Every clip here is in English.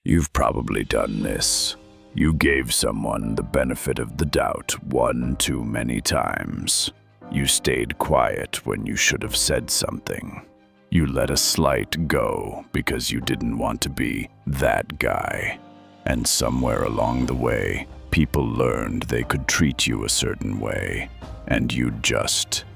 You've probably done this. You gave someone the benefit of the doubt one too many times. You stayed quiet when you should have said something. You let a slight go because you didn't want to be that guy. And somewhere along the way, people learned they could treat you a certain way, and you'd just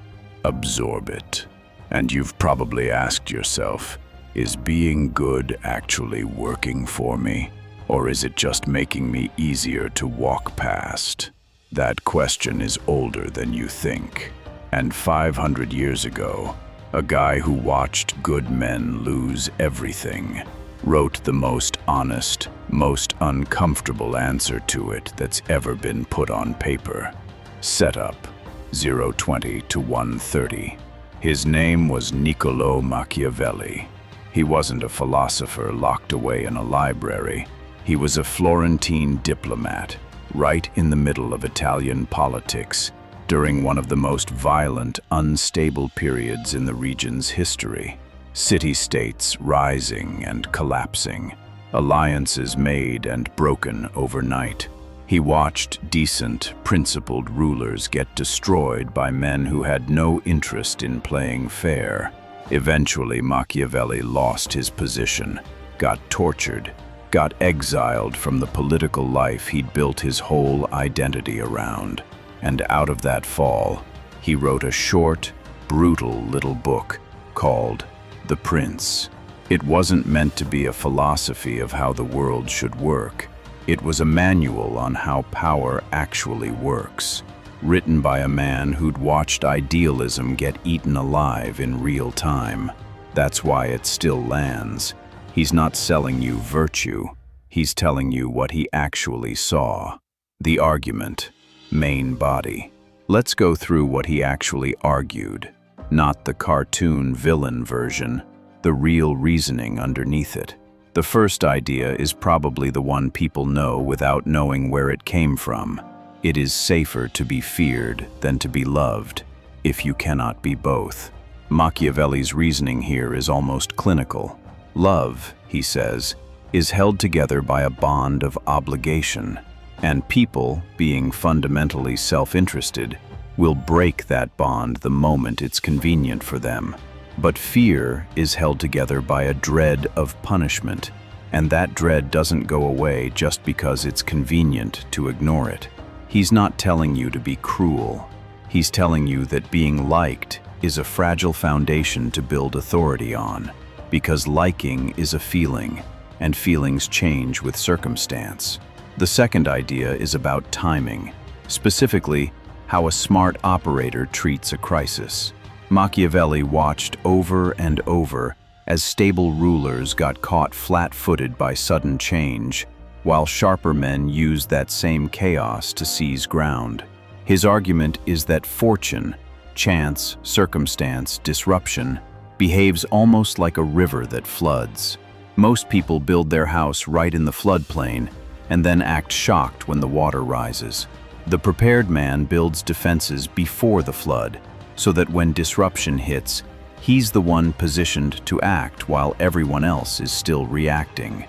absorb it. And you've probably asked yourself, is being good actually working for me? Or is it just making me easier to walk past? That question is older than you think. And 500 years ago, a guy who watched good men lose everything wrote the most honest, most uncomfortable answer to it that's ever been put on paper. Set up 020 to 130. His name was Niccolò Machiavelli. He wasn't a philosopher locked away in a library. He was a Florentine diplomat, right in the middle of Italian politics, during one of the most violent, unstable periods in the region's history. City-states rising and collapsing, alliances made and broken overnight. He watched decent, principled rulers get destroyed by men who had no interest in playing fair. Eventually, Machiavelli lost his position, got tortured, got exiled from the political life he'd built his whole identity around. And out of that fall, he wrote a short, brutal little book called The Prince. It wasn't meant to be a philosophy of how the world should work. It was a manual on how power actually works, written by a man who'd watched idealism get eaten alive in real time. That's why it still lands. He's not selling you virtue. He's telling you what he actually saw. The argument, main body. Let's go through what he actually argued, not the cartoon villain version, the real reasoning underneath it. The first idea is probably the one people know without knowing where it came from. It is safer to be feared than to be loved, if you cannot be both. Machiavelli's reasoning here is almost clinical. Love, he says, is held together by a bond of obligation, and people, being fundamentally self-interested, will break that bond the moment it's convenient for them. But fear is held together by a dread of punishment, and that dread doesn't go away just because it's convenient to ignore it. He's not telling you to be cruel. He's telling you that being liked is a fragile foundation to build authority on, because liking is a feeling, and feelings change with circumstance. The second idea is about timing, specifically how a smart operator treats a crisis. Machiavelli watched over and over as stable rulers got caught flat-footed by sudden change, while sharper men used that same chaos to seize ground. His argument is that fortune, chance, circumstance, disruption, behaves almost like a river that floods. Most people build their house right in the floodplain and then act shocked when the water rises. The prepared man builds defenses before the flood, so that when disruption hits, he's the one positioned to act while everyone else is still reacting.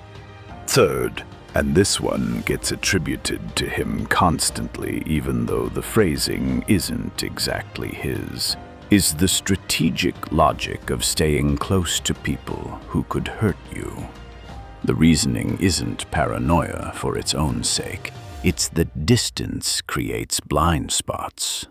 Third, and this one gets attributed to him constantly even though the phrasing isn't exactly his, is the strategic logic of staying close to people who could hurt you. The reasoning isn't paranoia for its own sake. It's that distance creates blind spots.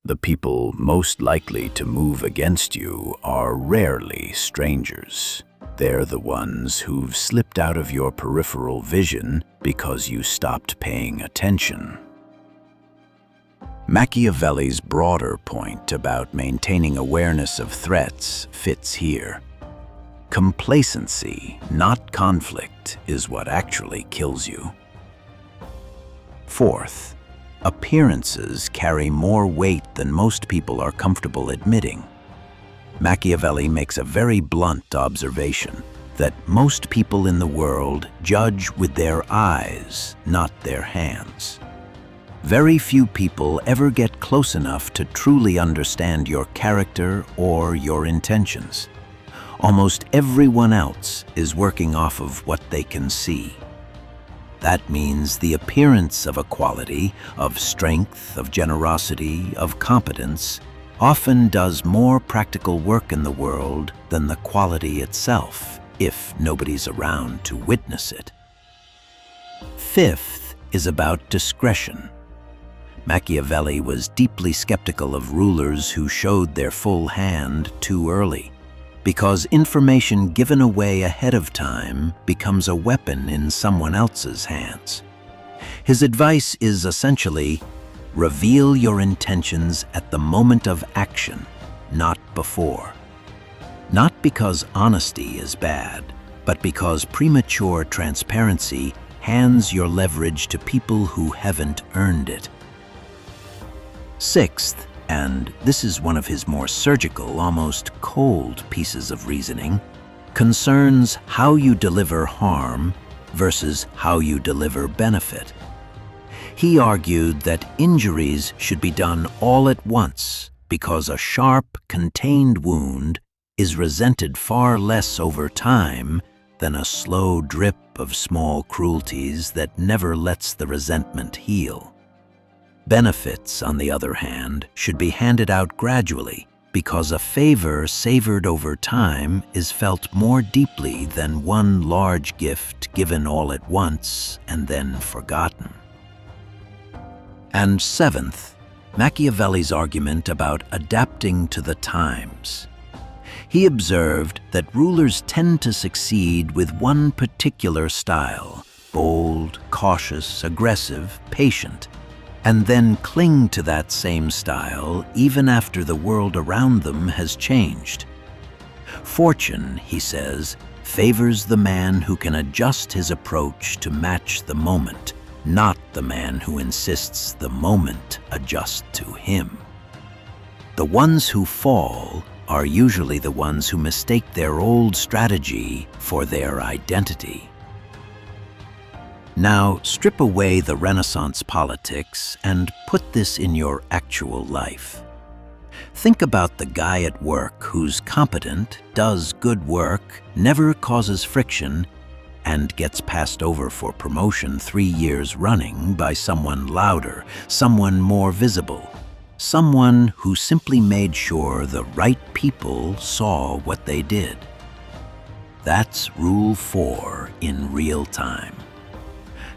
The people most likely to move against you are rarely strangers. They're the ones who've slipped out of your peripheral vision because you stopped paying attention. Machiavelli's broader point about maintaining awareness of threats fits here. Complacency, not conflict, is what actually kills you. Fourth, appearances carry more weight than most people are comfortable admitting. Machiavelli makes a very blunt observation that most people in the world judge with their eyes, not their hands. Very few people ever get close enough to truly understand your character or your intentions. Almost everyone else is working off of what they can see. That means the appearance of a quality, of strength, of generosity, of competence, often does more practical work in the world than the quality itself, if nobody's around to witness it. Fifth is about discretion. Machiavelli was deeply skeptical of rulers who showed their full hand too early, because information given away ahead of time becomes a weapon in someone else's hands. His advice is essentially, reveal your intentions at the moment of action, not before. Not because honesty is bad, but because premature transparency hands your leverage to people who haven't earned it. Sixth, and this is one of his more surgical, almost cold pieces of reasoning, concerns how you deliver harm versus how you deliver benefit. He argued that injuries should be done all at once because a sharp, contained wound is resented far less over time than a slow drip of small cruelties that never lets the resentment heal. Benefits, on the other hand, should be handed out gradually because a favor savored over time is felt more deeply than one large gift given all at once and then forgotten. And seventh, Machiavelli's argument about adapting to the times. He observed that rulers tend to succeed with one particular style, bold, cautious, aggressive, patient, and then cling to that same style even after the world around them has changed. Fortune, he says, favors the man who can adjust his approach to match the moment, not the man who insists the moment adjust to him. The ones who fall are usually the ones who mistake their old strategy for their identity. Now, strip away the Renaissance politics and put this in your actual life. Think about the guy at work who's competent, does good work, never causes friction, and gets passed over for promotion 3 years running by someone louder, someone more visible, someone who simply made sure the right people saw what they did. That's Rule 4 in real time.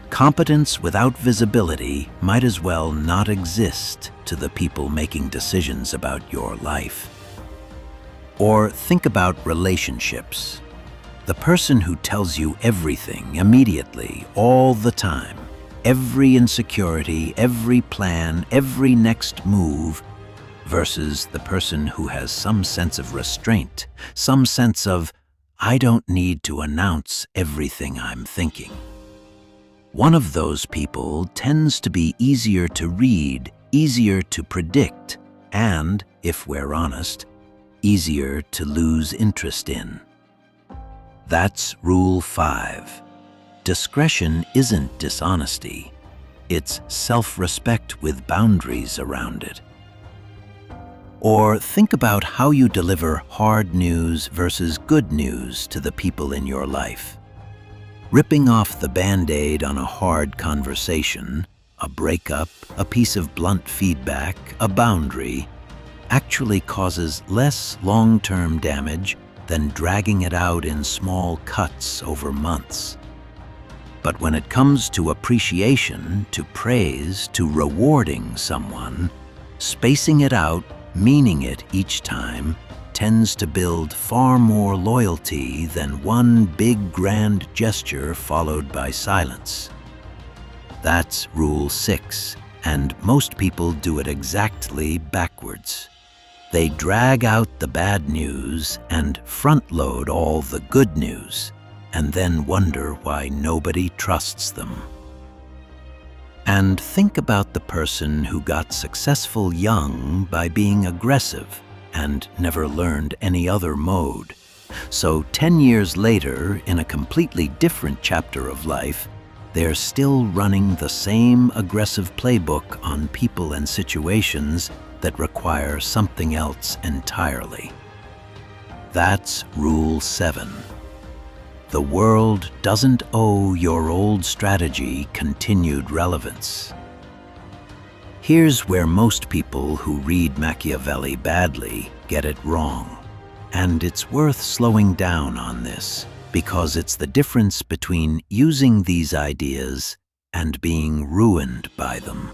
Competence without visibility might as well not exist to the people making decisions about your life. Or think about relationships. The person who tells you everything immediately, all the time, every insecurity, every plan, every next move, versus the person who has some sense of restraint, some sense of, I don't need to announce everything I'm thinking. One of those people tends to be easier to read, easier to predict, and, if we're honest, easier to lose interest in. That's Rule 5. Discretion isn't dishonesty. It's self-respect with boundaries around it. Or think about how you deliver hard news versus good news to the people in your life. Ripping off the Band-Aid on a hard conversation, a breakup, a piece of blunt feedback, a boundary, actually causes less long-term damage than dragging it out in small cuts over months. But when it comes to appreciation, to praise, to rewarding someone, spacing it out, meaning it each time, tends to build far more loyalty than one big grand gesture followed by silence. That's Rule 6, and most people do it exactly backwards. They drag out the bad news and front-load all the good news, and then wonder why nobody trusts them. And think about the person who got successful young by being aggressive and never learned any other mode. So 10 years later, in a completely different chapter of life, they're still running the same aggressive playbook on people and situations that require something else entirely. That's Rule 7. the world doesn't owe your old strategy continued relevance. Here's where most people who read Machiavelli badly get it wrong. And it's worth slowing down on this, because it's the difference between using these ideas and being ruined by them.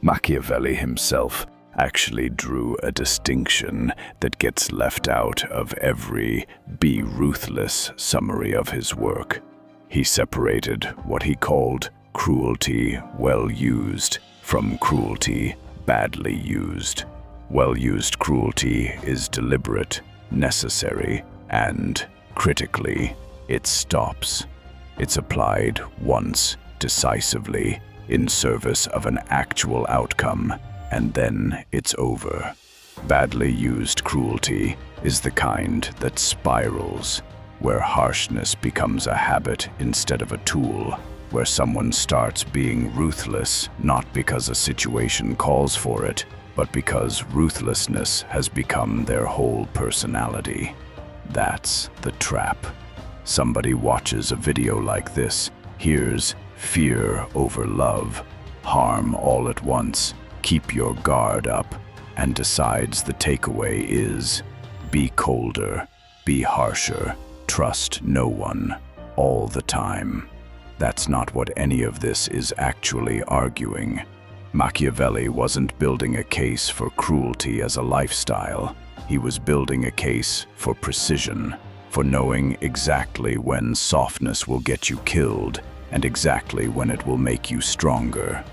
Machiavelli himself actually drew a distinction that gets left out of every "be ruthless" summary of his work. He separated what he called cruelty well used from cruelty badly used. Well-used cruelty is deliberate, necessary, and, critically, it stops. It's applied once, decisively, in service of an actual outcome, and then it's over. Badly used cruelty is the kind that spirals, where harshness becomes a habit instead of a tool, where someone starts being ruthless not because a situation calls for it, but because ruthlessness has become their whole personality. That's the trap. Somebody watches a video like this, hears fear over love, harm all at once, keep your guard up, and decides the takeaway is be colder, be harsher, trust no one, all the time. That's not what any of this is actually arguing. Machiavelli wasn't building a case for cruelty as a lifestyle. He was building a case for precision, for knowing exactly when softness will get you killed and exactly when it will make you stronger.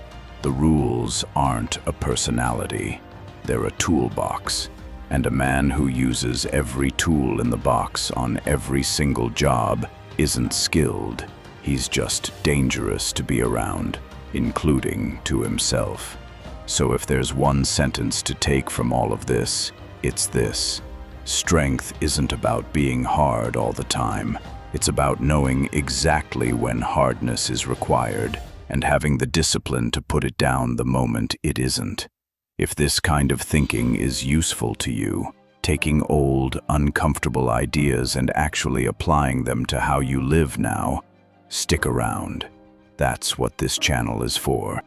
The rules aren't a personality. They're a toolbox, and a man who uses every tool in the box on every single job isn't skilled. He's just dangerous to be around, including to himself. So if there's one sentence to take from all of this, it's this: strength isn't about being hard all the time. It's about knowing exactly when hardness is required and having the discipline to put it down the moment it isn't. If this kind of thinking is useful to you, taking old, uncomfortable ideas and actually applying them to how you live now, stick around. That's what this channel is for.